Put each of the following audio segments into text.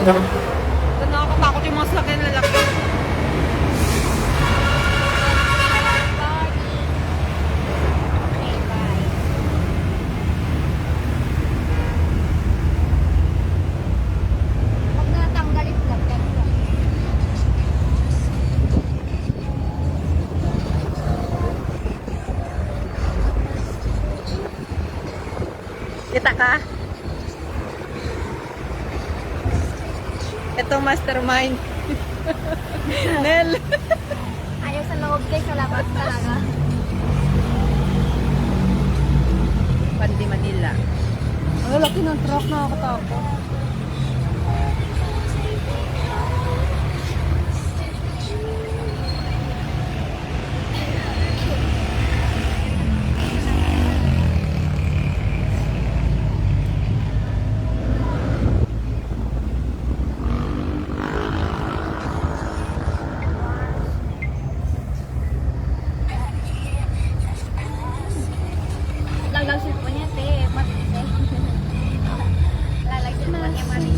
Nakakatakot yung mga sasakyan na lalaki. Pag natanggalit lang, Kita ka? Itong mastermind. Nel. ayaw sa loob guys, sa labas talaga. Pandi Manila. Ang laki ng truck, nakakatakot. Laglag cellphone niya, te. Matite. Lalag cellphone niya, mari.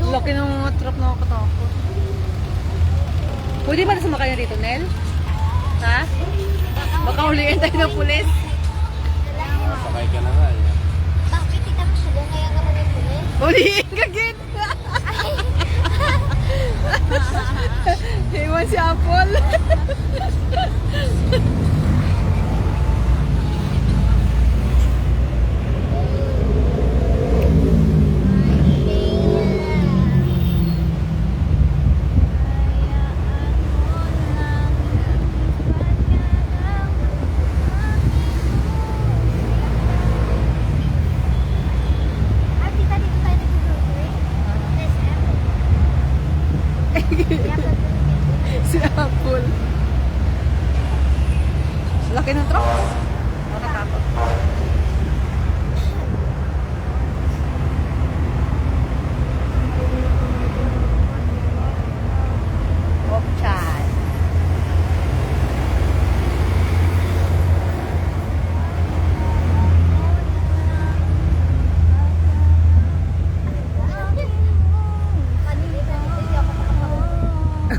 Ang laki ng mga truck, nakakatakot. Pwede ba na sumakay na dito, Nel? Ha? Baka huliin tayo ng pulis. Sakay ka na nga eh. Bakit kita mo sulo ngayon naman yung pulis? Huliin ka, Git! Iwan si Apple. Ay, tita, dito tayo nag-grocery. SM. Si Apple. Laki ng truck. Nakatakot. Oh, chan.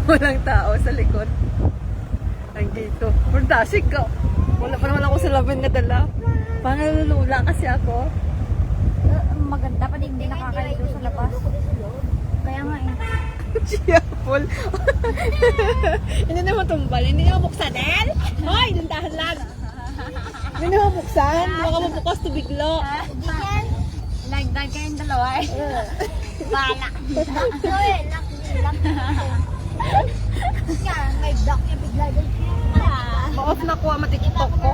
Walang tao sa likod. Ang dito. Fantastic ka. Wala pa naman ako sa laban na dala. Parang nalulula kasi ako. Maganda pa din, hindi nakakaito sa labas. Kaya nga eh. Si Apple. Hindi naman tumbal. Hindi naman buksan, El. Hoy, dandahan lang. Hindi naman buksan. Baka mabukas to biglo. Nagdag kayong dalawa eh. Bala. Uy, lock. Nga, may block niya bigla doon. Ma-off na ko, matiktok ko.